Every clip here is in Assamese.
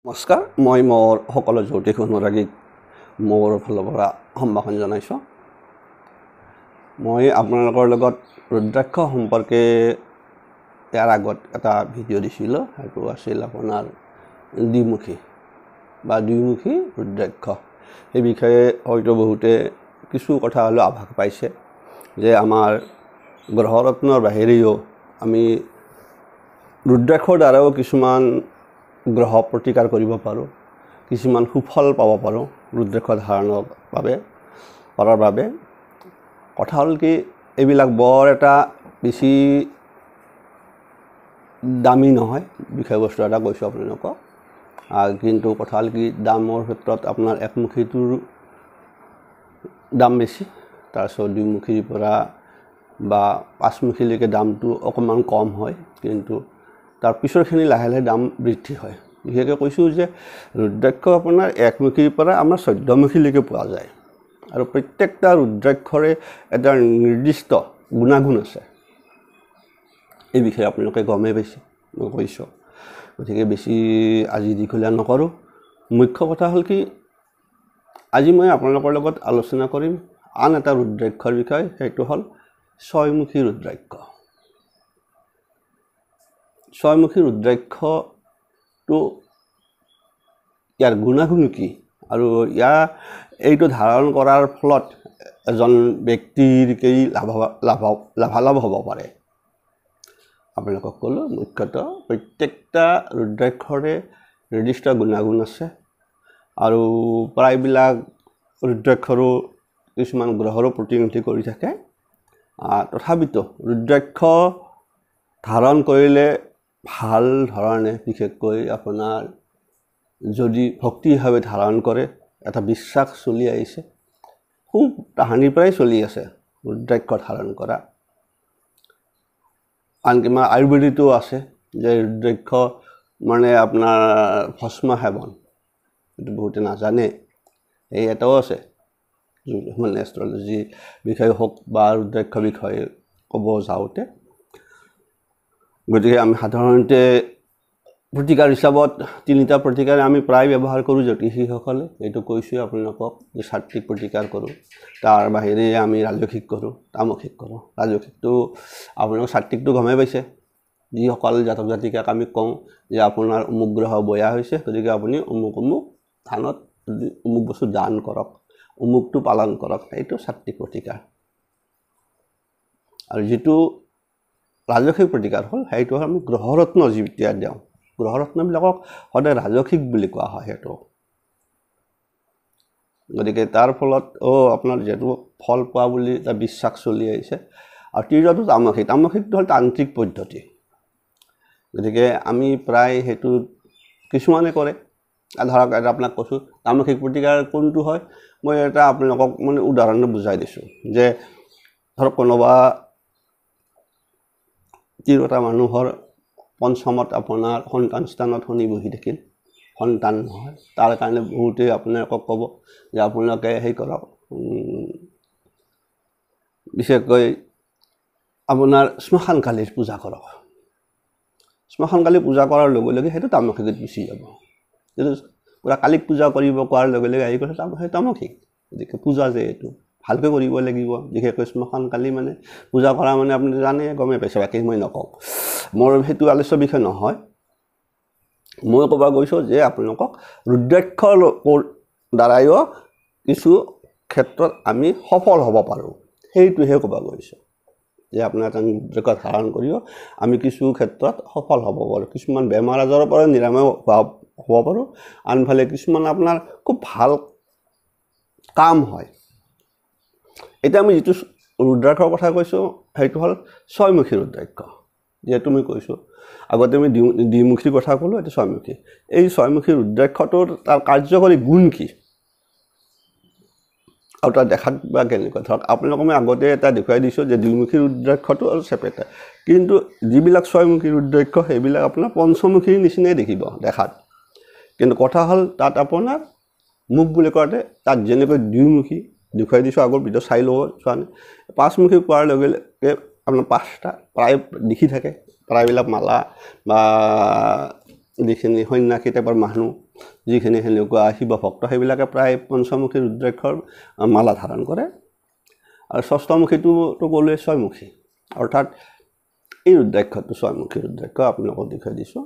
নমস্কাৰ মই মোৰ সকলো জ্যোতিষ অনুৰাগীক মোৰ ফালৰ পৰা সম্ভাষণ জনাইছোঁ। মই আপোনালোকৰ লগত ৰুদ্ৰাক্ষ সম্পৰ্কে ইয়াৰ আগত এটা ভিডিঅ' দিছিলোঁ। সেইটো আছিল আপোনাৰ দ্বিমুখী বা দুইমুখী ৰুদ্ৰাক্ষ। এই বিষয়ে হয়তো বহুতে কিছু কথা হ'লেও আভাস পাইছে যে আমাৰ গ্ৰহৰত্নৰ বাহিৰেও আমি ৰুদ্ৰাক্ষৰ দ্বাৰাও কিছুমান গ্ৰহ প্ৰতিকাৰ কৰিব পাৰোঁ, কিছুমান সুফল পাব পাৰোঁ ৰুদ্ৰাক্ষ ধাৰণৰ কৰাৰ বাবে। কথা হ'ল কি, এইবিলাক বৰ এটা বেছি দামী নহয়। বিষয়বস্তু এটা কৈছোঁ আপোনালোকক, কিন্তু কথা হ'ল কি, দামৰ ক্ষেত্ৰত আপোনাৰ একমুখীটোৰ দাম বেছি, তাৰপিছত দুইমুখীৰ পৰা বা পাঁচমুখীলৈকে দামটো অকণমান কম হয়, কিন্তু তাৰ পিছৰখিনি লাহে লাহে দাম বৃদ্ধি হয়। বিশেষকৈ কৈছোঁ যে ৰুদ্ৰাক্ষ আপোনাৰ একমুখীৰ পৰা আমাৰ 14মুখীলৈকে পোৱা যায়, আৰু প্ৰত্যেকটা ৰুদ্ৰাক্ষৰে এটা নিৰ্দিষ্ট গুণাগুণ আছে। এই বিষয়ে আপোনালোকে গমেই পাইছে, মই কৈছোঁ। গতিকে বেছি আজি দীঘলীয়া নকৰোঁ। মুখ্য কথা হ'ল কি, আজি মই আপোনালোকৰ লগত আলোচনা কৰিম আন এটা ৰুদ্ৰাক্ষৰ বিষয়ে। সেইটো হ'ল ছয়মুখী ৰুদ্ৰাক্ষ। ছয়মুখী ৰুদ্ৰাক্ষটো ইয়াৰ গুণাগুণ কি, আৰু এইটো ধাৰণ কৰাৰ ফলত এজন ব্যক্তিৰ কি লাভালাভ হ'ব পাৰে। আপোনালোকক ক'লোঁ, মুখ্যতঃ প্ৰত্যেকটা ৰুদ্ৰাক্ষৰে নিৰ্দিষ্ট গুণাগুণ আছে, আৰু প্ৰায়বিলাক ৰুদ্ৰাক্ষৰো কিছুমান গ্ৰহৰো প্ৰতিনিধি কৰি থাকে। তথাপিতো ৰুদ্ৰাক্ষ ধাৰণ কৰিলে ভাল ধৰণে, বিশেষকৈ আপোনাৰ যদি ভক্তিভাৱে ধাৰণ কৰে, এটা বিশ্বাস চলি আহিছে, খুব তাহানিৰ পৰাই চলি আছে ৰুদ্ৰাক্ষ ধাৰণ কৰা। আনকি আমাৰ আয়ুৰ্বেদিতো আছে যে ৰুদ্ৰাক্ষ মানে আপোনাৰ ভস্ম সেৱন, এইটো বহুতে নাজানে। এই এটাও আছে, মানে এষ্ট্ৰলজি বিষয়ে হওক বা ৰুদ্ৰাক্ষ বিষয়ে ক'ব যাওঁতে। গতিকে আমি সাধাৰণতে প্ৰতিকাৰ হিচাপত তিনিটা প্ৰতিকাৰ আমি প্ৰায় ব্যৱহাৰ কৰোঁ জ্যোতিষীসকলে। এইটো কৈছোঁ আপোনালোকক যে সাত্বিক প্ৰতিকাৰ কৰোঁ, তাৰ বাহিৰে আমি ৰাজসিক কৰোঁ, তামসিক কৰোঁ। ৰাজসিকটো আপোনালোক সাত্বিকটো গমেই পাইছে। যিসকল জাতক জাতিকাক আমি কওঁ যে আপোনাৰ অমুক গ্ৰহ বেয়া হৈছে, গতিকে আপুনি অমুক থানত অমুক বস্তু দান কৰক, অমুকটো পালন কৰক, এইটো সাত্বিক প্ৰতিকাৰ। আৰু যিটো ৰাজসিক প্ৰতিকাৰ হ'ল, সেইটো হ'ল আমি গ্ৰহৰত্ন যেতিয়া দিওঁ, গ্ৰহৰত্নবিলাকক সদায় ৰাজসিক বুলি কোৱা হয় সেইটো। গতিকে তাৰ ফলত আপোনাৰ যিহেতু ফল পোৱা বুলি এটা বিশ্বাস চলি আহিছে। আৰু তৃতীয়টো তামসিক। তামসিকটো হ'ল তান্ত্ৰিক পদ্ধতি। গতিকে আমি প্ৰায় সেইটো কিছুমানে কৰে। ধৰক এটা আপোনাক কৈছোঁ তামসিক প্ৰতিকাৰ কোনটো হয়, মই এটা আপোনালোকক মানে উদাহৰণে বুজাই দিছোঁ যে ধৰক কোনোবা তিৰোতা মানুহৰ পঞ্চমত আপোনাৰ সন্তান স্থানত শনি বহি থাকিল, সন্তান নহয়। তাৰ কাৰণে বহুতে আপোনালোকক ক'ব যে আপোনালোকে সেই কৰক, বিশেষকৈ আপোনাৰ শ্মশানকালীৰ পূজা কৰক। শ্মশানকালী পূজা কৰাৰ লগে লগে সেইটো তামসিকত গুচি যাব। কিন্তু পূৰা কালিক পূজা কৰিব কোৱাৰ লগে লগে আহি গ'লে সেই তামসিক। গতিকে পূজা যে এইটো ভালকৈ কৰিব লাগিব। বিশেষকৈ শ্মশানকালী মানে পূজা কৰা মানে আপুনি জানে, গমেই পাইছে, বাকী মই নকওঁ। মোৰ সেইটো আলোচ্য বিষয় নহয়। মই ক'ব গৈছোঁ যে আপোনালোকক ৰুদ্ৰাক্ষৰ দ্বাৰাইও কিছু ক্ষেত্ৰত আমি সফল হ'ব পাৰোঁ, সেইটোহে ক'ব গৈছোঁ। যে আপোনাৰ এটা ৰুদ্ৰাক্ষ ধাৰণ কৰিও আমি কিছু ক্ষেত্ৰত সফল হ'ব পাৰোঁ, কিছুমান বেমাৰ আজাৰৰ পৰা নিৰাময় হ'ব পাৰোঁ। আনফালে কিছুমান আপোনাৰ খুব ভাল কাম হয়। এতিয়া আমি যিটো ৰুদ্ৰাক্ষৰ কথা কৈছোঁ, সেইটো হ'ল ছয়মুখী ৰুদ্ৰাক্ষ। যিহেতু মই কৈছোঁ আগতে আমি দ্বিমুখীৰ কথা ক'লোঁ, এইটো ছয়মুখী। এই ছয়মুখী ৰুদ্ৰাক্ষটোৰ তাৰ কাৰ্যকৰী গুণ কি আৰু তাৰ দেখাত বা কেনেকুৱা। ধৰক আপোনালোকক মই আগতে এটা দেখুৱাই দিছোঁ যে দুইমুখী ৰুদ্ৰাক্ষটো আৰু চেপেটা, কিন্তু যিবিলাক ছয়মুখী ৰুদ্ৰাক্ষ সেইবিলাক আপোনাৰ পঞ্চমুখীৰ নিচিনাই দেখিব দেখাত। কিন্তু কথা হ'ল তাত আপোনাৰ মুখ বুলি কওঁতে তাত যেনেকৈ দুইমুখী দেখুৱাই দিছোঁ, আগৰ ভিতৰত চাই ল'ব চোৱানে। পাঁচমুখী পোৱাৰ লগে লগে আপোনাৰ পাঁচটা প্ৰায় দেখি থাকে, প্ৰায়বিলাক মালা বা যিখিনি সন্যাসী টাইপৰ মানুহ যিখিনি সেনেকুৱা শিৱ ভক্ত সেইবিলাকে প্ৰায় পঞ্চমুখী ৰুদ্ৰাক্ষৰ মালা ধাৰণ কৰে আৰু ষষ্ঠমুখীটো ক'লোৱে ছয়মুখী অৰ্থাৎ এই ৰুদ্ৰাক্ষটো ছয়মুখী ৰুদ্ৰাক্ষ আপোনালোকক দেখুৱাই দিছোঁ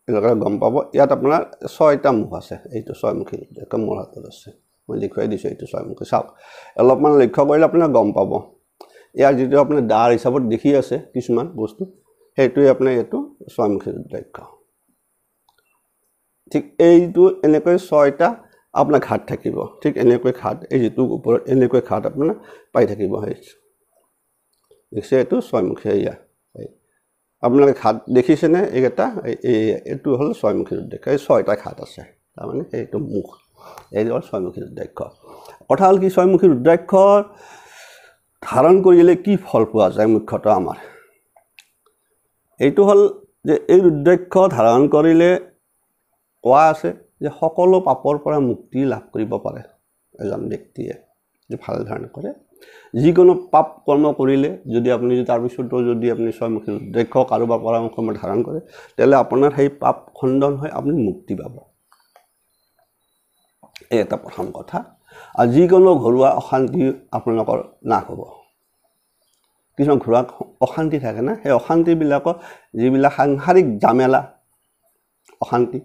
এনেকৈ গম পাব ইয়াত আপোনাৰ 6টা মুখ আছে এইটো ছয়মুখী ৰুদ্ৰাক্ষ মোৰ হাতত আছে মই দেখুৱাই দিছোঁ এইটো ছয়মুখী চাওক অলপমান লক্ষ্য কৰিলে আপোনাৰ গম পাব ইয়াৰ যিটো আপোনাৰ দাৰ হিচাপত দেখি আছে কিছুমান বস্তু সেইটোৱে আপোনাৰ এইটো ছয়মুখী ৰুদ্ৰাক্ষ ঠিক এইটো এনেকৈ 6টা আপোনাৰ ঘাট থাকিব ঠিক এনেকৈ ঘাট এই যিটো ওপৰত এনেকৈ ঘাট আপোনাৰ পাই থাকিব সেই দেখছে এইটো ছয়মুখী এয়া আপোনালোকে ঘাট দেখিছেনে এইকেইটা এইটো হ'ল ছয়মুখী ৰুদ্ৰাক্ষ এই 6টা ঘাট আছে তাৰমানে সেইটো মুখ এই হ'ল ছয়মুখী ৰুদ্ৰাক্ষ কথা হ'ল কি ছয়মুখী ৰুদ্ৰাক্ষ ধাৰণ কৰিলে কি ফল পোৱা যায় মুখ্যতঃ আমাৰ এইটো হ'ল যে এই ৰুদ্ৰাক্ষ ধাৰণ কৰিলে কোৱা আছে যে সকলো পাপৰ পৰা মুক্তি লাভ কৰিব পাৰে এজন ব্যক্তিয়ে যে ভাল ধাৰণ কৰে যিকোনো পাপ কৰ্ম কৰিলে যদি আপুনি তাৰপিছতো যদি আপুনি ছয়মুখী ৰুদ্ৰাক্ষ কাৰোবাৰ পৰামৰ্শ ধাৰণ কৰে তেতিয়াহ'লে আপোনাৰ সেই পাপ খণ্ডন হৈ আপুনি মুক্তি পাব এই এটা প্ৰথম কথা আৰু যিকোনো ঘৰুৱা অশান্তি আপোনালোকৰ নাশ হ'ব কিছুমান ঘৰুৱা অশান্তি থাকে না সেই অশান্তিবিলাকৰ যিবিলাক সাংসাৰিক জামেলা অশান্তি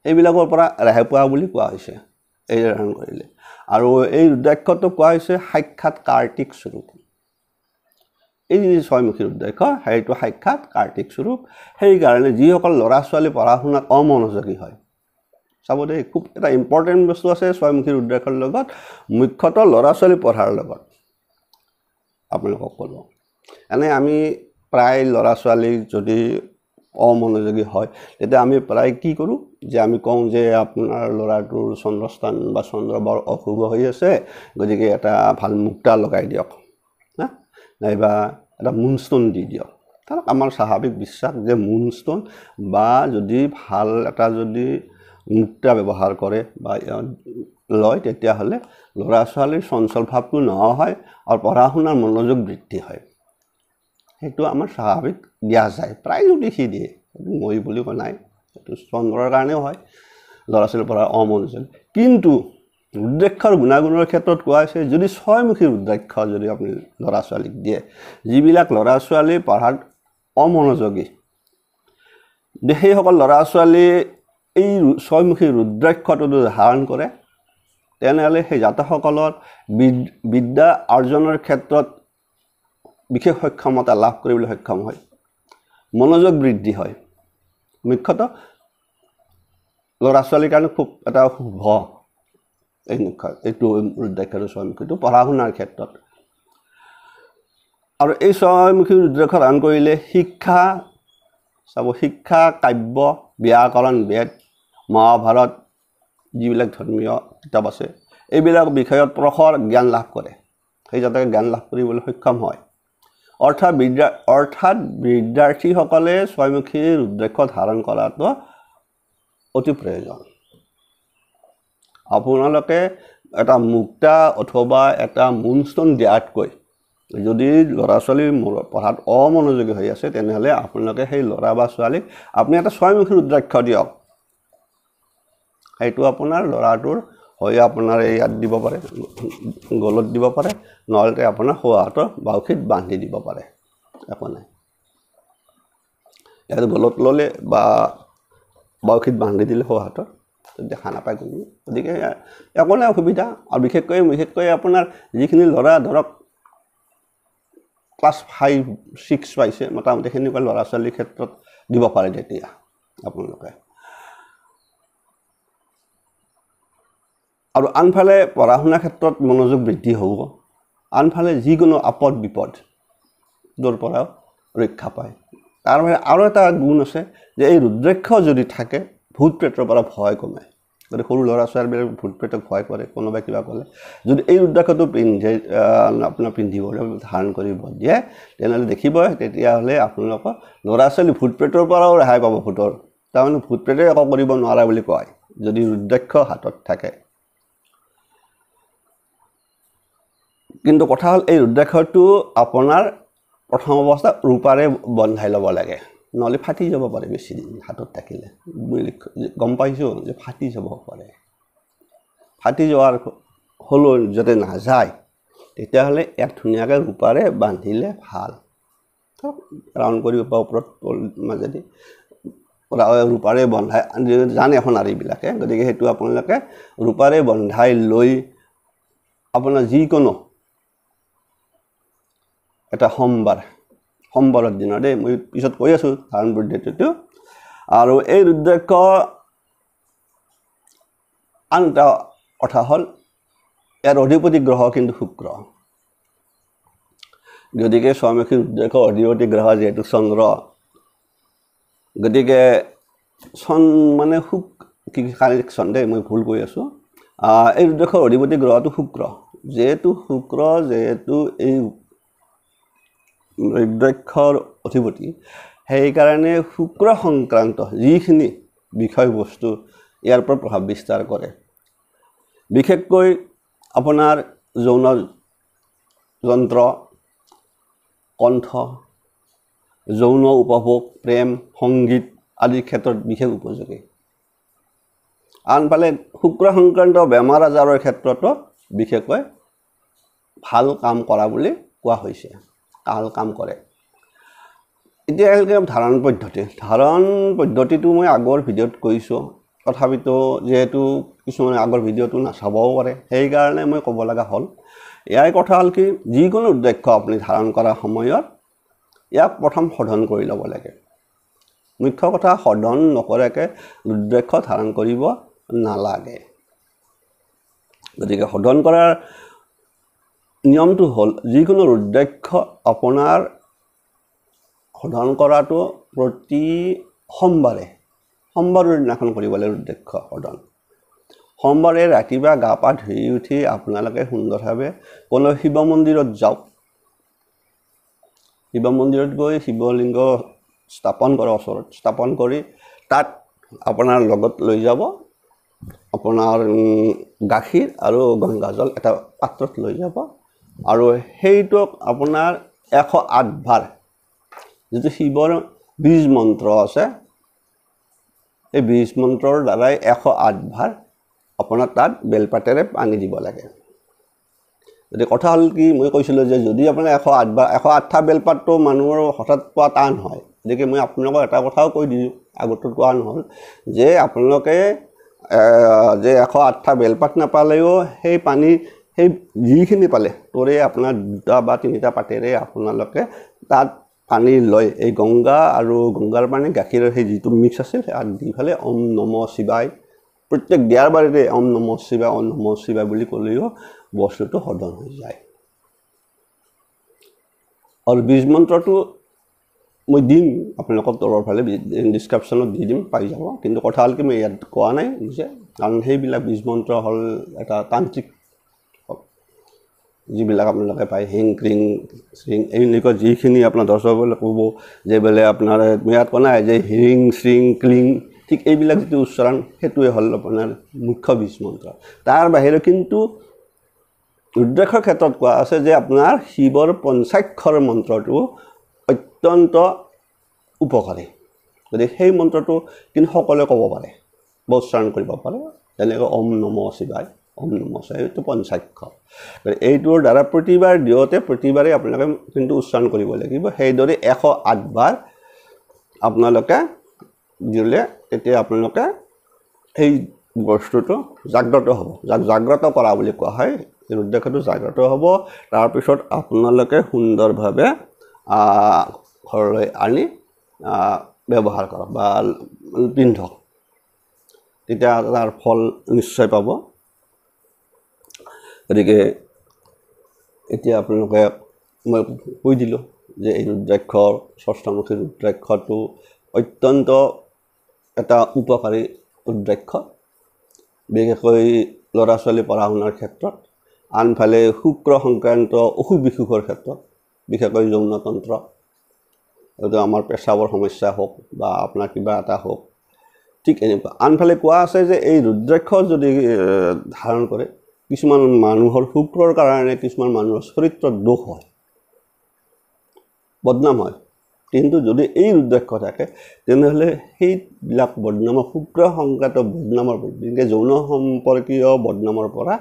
এইবিলাকৰ পৰা ৰেহাই পোৱা বুলি কোৱা হৈছে এই ধাৰণ কৰিলে আৰু এই ৰুদ্ৰাক্ষটো কোৱা হৈছে সাক্ষাৎ কাৰ্তিক স্বৰূপ এই যি ছয়মুখী ৰুদ্ৰাক্ষ সেইটো সাক্ষাৎ কাৰ্তিক স্বৰূপ সেইকাৰণে যিসকল ল'ৰা ছোৱালী পঢ়া শুনাত অমনোযোগী হয় চাব দেই খুব এটা ইম্পৰ্টেণ্ট বস্তু আছে ছয়মুখী ৰুদ্ৰাক্ষৰ লগত মুখ্যতঃ ল'ৰা ছোৱালী পঢ়াৰ লগত আপোনালোকক ক'লোঁ এনে আমি প্ৰায় ল'ৰা ছোৱালী যদি অমনোযোগী হয় তেতিয়া আমি প্ৰায় কি কৰোঁ যে আমি কওঁ যে আপোনাৰ ল'ৰাটোৰ চন্দ্ৰস্থান বা চন্দ্ৰ বৰ অশুভ হৈ আছে গতিকে এটা ভাল মুক্তা লগাই দিয়ক না নাইবা এটা মুনষ্টন দি দিয়ক কাৰণ আমাৰ স্বাভাৱিক বিশ্বাস যে মুনষ্টন বা যদি ভাল এটা যদি মুক্তা ব্যৱহাৰ কৰে বা লয় তেতিয়াহ'লে ল'ৰা ছোৱালীৰ চঞ্চল ভাৱটো নোহোৱা হয় আৰু পঢ়া শুনাৰ মনোযোগ বৃদ্ধি হয় সেইটো আমাৰ স্বাভাৱিক দিয়া যায় প্ৰায় যদি সি দিয়ে মই বুলি কোৱা নাই সেইটো চন্দ্ৰৰ কাৰণেও হয় ল'ৰা ছোৱালীৰ পঢ়াৰ অমনোযোগ কিন্তু ৰুদ্ৰাক্ষৰ গুণাগুণৰ ক্ষেত্ৰত কোৱা হৈছে যদি ছয়মুখী ৰুদ্ৰাক্ষ যদি আপুনি ল'ৰা ছোৱালীক দিয়ে যিবিলাক ল'ৰা ছোৱালী পঢ়াত অমনোযোগী সেইসকল ল'ৰা ছোৱালী এই ছয়মুখী ৰুদ্ৰাক্ষটো ধাৰণ কৰে তেনেহ'লে সেই জাতকসকলৰ বিদ্যা অৰ্জনৰ ক্ষেত্ৰত বিশেষ সক্ষমতা লাভ কৰিবলৈ সক্ষম হয় মনোযোগ বৃদ্ধি হয় মুখ্যতঃ ল'ৰা ছোৱালীৰ কাৰণে খুব এটা শুভ এইটো ৰুদ্ৰাক্ষটো ছয়মুখীটো পঢ়া শুনাৰ ক্ষেত্ৰত আৰু এই ছয়মুখী ৰুদ্ৰাক্ষ ধাৰণ কৰিলে শিক্ষা চাব শিক্ষা কাব্য ব্যাকৰণ বেদ মহাভাৰত যিবিলাক ধৰ্মীয় কিতাপ আছে এইবিলাক বিষয়ত প্ৰখৰ জ্ঞান লাভ কৰে সেই যাতে জ্ঞান লাভ কৰিবলৈ সক্ষম হয় অৰ্থাৎ বিদ্যাৰ্থীসকলে ছয়মুখী ৰুদ্ৰাক্ষ ধাৰণ কৰাটো অতি প্ৰয়োজন আপোনালোকে এটা মুক্তা অথবা এটা মুনষ্টন দিয়াতকৈ যদি ল'ৰা ছোৱালী পঢ়াত অমনোযোগী হৈ আছে তেনেহ'লে আপোনালোকে সেই ল'ৰা বা ছোৱালীক আপুনি এটা ছয়মুখী ৰুদ্ৰাক্ষ দিয়ক সেইটো আপোনাৰ ল'ৰাটোৰ হৈ আপোনাৰ ইয়াত দিব পাৰে গলত দিব পাৰে নহ'লে আপোনাৰ সোঁ হাতৰ বাউসীত বান্ধি দিব পাৰে একো নাই ইয়াত গলত ল'লে বা বাউসীত বান্ধি দিলে সোঁ হাতৰ দেখা নাপায় কোনো গতিকে একো নাই অসুবিধা আৰু বিশেষকৈ আপোনাৰ যিখিনি ল'ৰা ধৰক ক্লাছ 5-6 পাইছে মোটামুটি সেনেকুৱা ল'ৰা ছোৱালীৰ ক্ষেত্ৰত দিব পাৰে তেতিয়া আপোনালোকে আৰু আনফালে পঢ়া শুনাৰ ক্ষেত্ৰত মনোযোগ বৃদ্ধি হ'ব আনফালে যিকোনো আপদ বিপদৰ পৰাও ৰক্ষা পায় তাৰ বাহিৰে আৰু এটা গুণ আছে যে এই ৰুদ্ৰাক্ষ যদি থাকে ভূত প্ৰেতৰ পৰা ভয় কমে গতিকে সৰু ল'ৰা ছোৱালীবিলাক ভূত প্ৰেতক ভয় কৰে কোনোবাই কিবা ক'লে যদি এই ৰুদ্ৰাক্ষটো আপোনাৰ পিন্ধিবলৈ ধাৰণ কৰিব দিয়ে তেনেহ'লে দেখিব তেতিয়াহ'লে আপোনালোকৰ ল'ৰা ছোৱালী ভূত প্ৰেতৰ পৰাও ৰেহাই পাব ভূতৰ তাৰমানে ভূত প্ৰেতে একো কৰিব নোৱাৰা বুলি কয় যদি ৰুদ্ৰাক্ষ হাতত থাকে কিন্তু কথা হ'ল এই ৰুদ্ৰাক্ষটো আপোনাৰ প্ৰথম অৱস্থাত ৰূপাৰে বন্ধাই ল'ব লাগে নহ'লে ফাটি যাব পাৰে বেছি দিন হাতত থাকিলে গম পাইছোঁ যে ফাটি যাব পাৰে ফাটি যোৱাৰ হ'লেও যাতে নাযায় তেতিয়াহ'লে ইয়াক ধুনীয়াকৈ ৰূপাৰে বান্ধিলে ভাল ৰাউণ্ড কৰিব পৰা ওপৰত মাজেদি ৰূপাৰে বন্ধাই জানে সোণাৰীবিলাকে গতিকে সেইটো আপোনালোকে ৰূপাৰে বন্ধাই লৈ আপোনাৰ যিকোনো এটা সোমবাৰৰ দিনা দেই মই পিছত কৈ আছোঁ ধাৰণ পদ্ধতিটো আৰু এই ৰুদ্ৰাক্ষ আন এটা কথা হ'ল ইয়াৰ অধিপতি গ্ৰহ কিন্তু শুক্ৰ গতিকে স্বামীমুখী ৰুদ্ৰাক্ষ অধিপতি গ্ৰহ যিহেতু চন্দ্ৰ গতিকে চন মানে কি কানেকশ্যন দেই মই ভুল কৈ আছোঁ এই ৰুদ্ৰাক্ষৰ অধিপতি গ্ৰহটো শুক্ৰ যিহেতু এই ৰুদ্ৰাক্ষৰ অধিপতি সেইকাৰণে শুক্ৰ সংক্ৰান্ত যিখিনি বিষয়বস্তু ইয়াৰ পৰা প্ৰভাৱ বিস্তাৰ কৰে বিশেষকৈ আপোনাৰ যৌন যন্ত্ৰ কণ্ঠ যৌন উপভোগ প্ৰেম সংগীত আদিৰ ক্ষেত্ৰত বিশেষ উপযোগী আনফালে শুক্ৰ সংক্ৰান্ত বেমাৰ আজাৰৰ ক্ষেত্ৰতো বিশেষকৈ ভাল কাম কৰা বুলি কোৱা হৈছে ভাল কাম কৰে এতিয়া ধাৰণ পদ্ধতিটো মই আগৰ ভিডিঅ'ত কৈছোঁ তথাপিতো যিহেতু কিছুমানে আগৰ ভিডিঅ'টো নাচাবও পাৰে সেইকাৰণে মই ক'ব লগা হ'ল ইয়াৰ কথা হ'ল কি যিকোনো ৰুদ্ৰাক্ষ আপুনি ধাৰণ কৰাৰ সময়ত ইয়াক প্ৰথম শোধন কৰি ল'ব লাগে মুখ্য কথা শোধন নকৰাকৈ ৰুদ্ৰাক্ষ ধাৰণ কৰিব নালাগে গতিকে শোধন কৰাৰ নিয়মটো হ'ল যিকোনো ৰুদ্ৰাক্ষ আপোনাৰ শোধন কৰাটো প্ৰতি সোমবাৰৰ দিনাখন কৰিব লাগে ৰুদ্ৰাক্ষ শোধন সোমবাৰে ৰাতিপুৱা গা পা ধুই উঠি আপোনালোকে সুন্দৰভাৱে কোনো শিৱ মন্দিৰত যাওক শিৱ মন্দিৰত গৈ শিৱলিংগ ওচৰত স্থাপন কৰি তাত আপোনাৰ লগত লৈ যাব আপোনাৰ গাখীৰ আৰু গংগাজল এটা পাত্ৰত লৈ যাব আৰু সেইটোক আপোনাৰ 108 বাৰ যিটো শিৱৰ বীজ মন্ত্ৰ আছে এই বীজ মন্ত্ৰৰ দ্বাৰাই 108 বাৰ আপোনাৰ তাত বেলপাতেৰে পানী দিব লাগে যদি কথা হ'ল কি মই কৈছিলোঁ যে যদি আপোনাৰ 108 বাৰ 108টা বেলপাতটো মানুহৰ হঠাৎ পোৱা টান হয় গতিকে মই আপোনালোকক এটা কথাও কৈ দিছোঁ আগতো কোৱা নহ'ল যে আপোনালোকে যে 108টা বেলপাত নাপালেও সেই পানী সেই যিখিনি পালে তোৰে আপোনাৰ 2টা বা 3টা পাতেৰে আপোনালোকে তাত পানী লৈ এই গংগা আৰু গংগাৰ পানী গাখীৰৰ সেই যিটো মিক্স আছিল আৰু দি ফেলে ওম নমঃ শিৱায় প্ৰত্যেক দিয়াৰ বাৰতে ওম নমঃ শিৱায় বুলি ক'লেও বস্তুটো শোধন হৈ যায় আৰু বীজ মন্ত্ৰটো মই দিম আপোনালোকক তলৰ ফালে ডিছক্ৰিপশ্যনত দি দিম পাই যাব কিন্তু কথা হ'ল কি মই ইয়াত কোৱা নাই বুজিছে কাৰণ সেইবিলাক বীজ মন্ত্ৰ হ'ল এটা তান্ত্ৰিক যিবিলাক আপোনালোকে পায় হিং ক্ৰিং শ্ৰিং এনেকুৱা যিখিনি আপোনাৰ দৰ্শকসকলে ক'ব যে বোলে আপোনাৰ ইয়াত কোৱা নাই যে হিৰিং শ্ৰিং ক্লিং ঠিক এইবিলাক যিটো উচ্চাৰণ সেইটোৱে হ'ল আপোনাৰ মুখ্য বীজ মন্ত্ৰ তাৰ বাহিৰে কিন্তু ৰুদ্ৰাক্ষৰ ক্ষেত্ৰত কোৱা আছে যে আপোনাৰ শিৱৰ পঞ্চাক্ষৰ মন্ত্ৰটো অত্যন্ত উপকাৰী গতিকে সেই মন্ত্ৰটো কিন্তু সকলোৱে ক'ব পাৰে বা উচ্চাৰণ কৰিব পাৰে যেনেকৈ ওম নমঃ শিৱায় ওম নমঃ শিৱায় এইটো পঞ্চাক্ষৰ এইটোৰ দ্বাৰা প্ৰতিবাৰ দিওঁতে প্ৰতিবাৰে আপোনালোকে কিন্তু উচ্চাৰণ কৰিব লাগিব সেইদৰে 108 বাৰ আপোনালোকে দিলে তেতিয়া আপোনালোকে এই বস্তুটো জাগ্ৰত হ'ব জাগ্ৰত কৰা বুলি কোৱা হয় ৰুদ্ৰাক্ষটো জাগ্ৰত হ'ব তাৰপিছত আপোনালোকে সুন্দৰভাৱে ঘৰলৈ আনি ব্যৱহাৰ কৰক বা পিন্ধক তেতিয়া তাৰ ফল নিশ্চয় পাব গতিকে এতিয়া আপোনালোকে মই কৈ দিলোঁ যে এই ৰুদ্ৰাক্ষৰ ষষ্ঠমুখী ৰুদ্ৰাক্ষটো অত্যন্ত এটা উপকাৰী ৰুদ্ৰাক্ষ বিশেষকৈ ল'ৰা ছোৱালী পঢ়া শুনাৰ ক্ষেত্ৰত আনফালে শুক্ৰ সংক্ৰান্ত অসুখ বিসুখৰ ক্ষেত্ৰত বিশেষকৈ যৌনতন্ত্ৰ হয়তো আমাৰ পেচাবৰ সমস্যা হওক বা আপোনাৰ কিবা এটা হওক ঠিক এনেকুৱা আনফালে কোৱা আছে যে এই ৰুদ্ৰাক্ষ যদি ধাৰণ কৰে কিছুমান মানুহৰ শুক্ৰৰ কাৰণে কিছুমান মানুহৰ চৰিত্ৰত দোষ হয় বদনাম হয় কিন্তু যদি এই ৰুদ্ৰাক্ষ থাকে তেনেহ'লে সেইবিলাক বদনামৰ শুক্ৰ সংক্ৰান্ত বদনামৰ যেনেকৈ যৌন সম্পৰ্কীয় বদনামৰ পৰা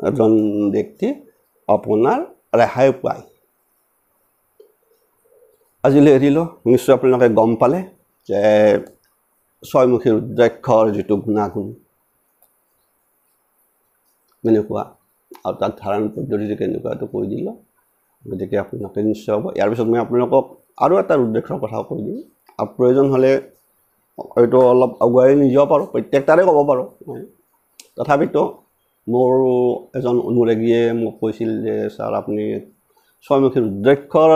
এজন ব্যক্তি আপোনাৰ ৰেহাই পায় আজিলৈ এৰিলোঁ নিশ্চয় আপোনালোকে গম পালে যে ছয়মুখী ৰুদ্ৰাক্ষৰ যিটো গুণাগুণ কেনেকুৱা আৰু তাক ধাৰণ পদ্ধতিটো কেনেকুৱা এইটো কৈ দিলোঁ গতিকে আপোনালোকে নিশ্চয় হ'ব ইয়াৰ পিছত মই আপোনালোকক আৰু এটা ৰুদ্ৰাক্ষৰ কথা কৈ দিম আৰু প্ৰয়োজন হ'লে হয়তো অলপ আগুৱাই নিব পাৰোঁ প্ৰত্যেকটাৰে ক'ব পাৰোঁ তথাপিতো মোৰ এজন অনুৰাগীয়ে মোক কৈছিল যে ছাৰ আপুনি ছয়মুখী ৰুদ্ৰাক্ষৰ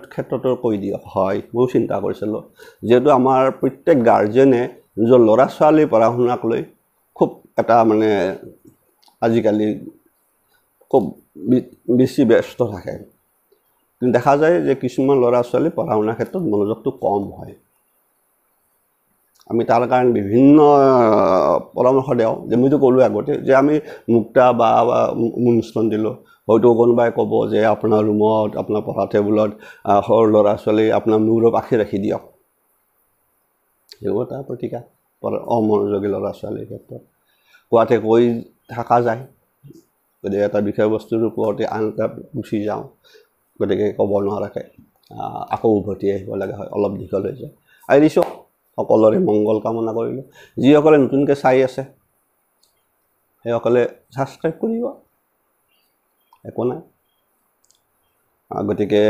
ক্ষেত্ৰতো কৈ দিয়ক হয় ময়ো চিন্তা কৰিছিলোঁ যিহেতু আমাৰ প্ৰত্যেক গাৰ্জেনে নিজৰ ল'ৰা ছোৱালী পঢ়া শুনাক লৈ খুব এটা মানে আজিকালি খুব বেছি ব্যস্ত থাকে কিন্তু দেখা যায় যে কিছুমান ল'ৰা ছোৱালী পঢ়া শুনাৰ ক্ষেত্ৰত মনোযোগটো কম হয় আমি তাৰ কাৰণে বিভিন্ন পৰামৰ্শ দিওঁ যে মইতো ক'লোঁ আগতে যে আমি মুক্তা বা অনুষ্ঠান দিলোঁ হয়তো কোনোবাই ক'ব যে আপোনাৰ ৰুমত আপোনাৰ পঢ়া টেবুলত সৰু ল'ৰা ছোৱালী আপোনাৰ মূৰৰ পাখি ৰাখি দিয়ক সেইবোৰ এটা প্ৰতিকা অমনোযোগী ল'ৰা ছোৱালীৰ ক্ষেত্ৰত কোৱাতে কৈ থকা যায় গতিকে এটা বিষয়বস্তুৰ ওপৰতে আন এটা গুচি যাওঁ গতিকে ক'ব নোৱাৰাকৈ আকৌ উভতি আহিব লগা হয় অলপ দীঘল হৈ যায় আহিছোঁ সকলোৰে মংগল কামনা কৰিলোঁ যিসকলে নতুনকৈ চাই আছে সেইসকলে ছাবস্ক্ৰাইব কৰিব একো নাই গতিকে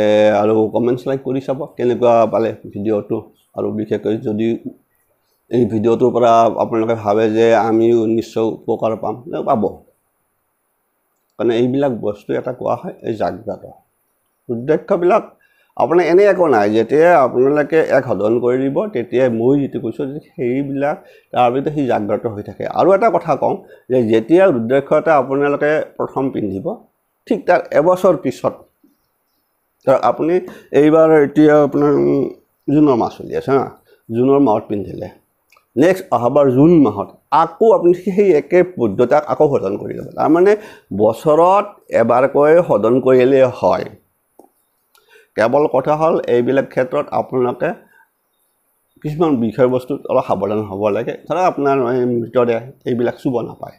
আৰু কমেণ্টছ লাইক কৰি চাব কেনেকুৱা পালে ভিডিঅ'টো আৰু বিশেষকৈ যদি এই ভিডিঅ'টোৰ পৰা আপোনালোকে ভাবে যে আমিও নিশ্চয় উপকাৰ পাম পাব কাৰণ এইবিলাক বস্তু এটা কোৱা হয় এই জাগ্ৰত ৰুদ্ৰাক্ষবিলাক আপোনাৰ এনে একো নাই যেতিয়া আপোনালোকে এক সাধন কৰি দিব তেতিয়াই মই যিটো কৈছোঁ যে সেইবিলাক তাৰ ভিতৰত সি জাগ্ৰত হৈ থাকে আৰু এটা কথা কওঁ যে যেতিয়া ৰুদ্ৰাক্ষ এটা আপোনালোকে প্ৰথম পিন্ধিব ঠিক তাৰ এবছৰ পিছত আপুনি এইবাৰ এতিয়া আপোনাৰ জুনৰ মাহ চলি আছে হা জুনৰ মাহত পিন্ধিলে নেক্সট অহাবাৰ জুন মাহত আকৌ আপুনি সেই একে পদ্ধতি আকৌ সাধন কৰি ল'ব তাৰমানে বছৰত এবাৰকৈ সাধন কৰিলে হয় কেৱল কথা হ'ল এইবিলাক ক্ষেত্ৰত আপোনালোকে কিছুমান বিষয়বস্তুত অলপ সাৱধান হ'ব লাগে ধৰক আপোনাৰ মৃতদেহ এইবিলাক চুব নাপায়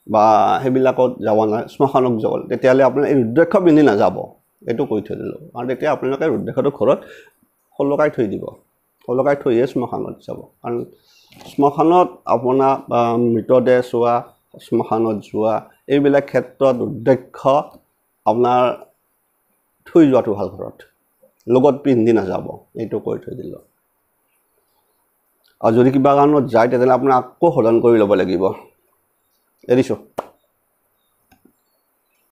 বা সেইবিলাকত যাব নোৱাৰে শ্মশানত যাব তেতিয়াহ'লে আপোনাৰ এই ৰুদ্ৰাক্ষ পিন্ধি নাযাব এইটো কৈ থৈ দিলোঁ আৰু তেতিয়া আপোনালোকে ৰুদ্ৰাক্ষটো ঘৰত সলকাই থৈ দিব সলকাই থৈহে শ্মশানত যাব কাৰণ শ্মশানত আপোনাৰ মৃতদেহ চোৱা শ্মশানত যোৱা এইবিলাক ক্ষেত্ৰত ৰুদ্ৰাক্ষ আপোনাৰ থৈ যোৱাটো ভাল ঘৰত লগত পিন্ধি নাযাব এইটো কৈ থৈ দিলোঁ আৰু যদি কিবা কাৰণত যায় তেতিয়াহ'লে আপোনাৰ আকৌ সাধন কৰি ল'ব লাগিব এৰিছোঁ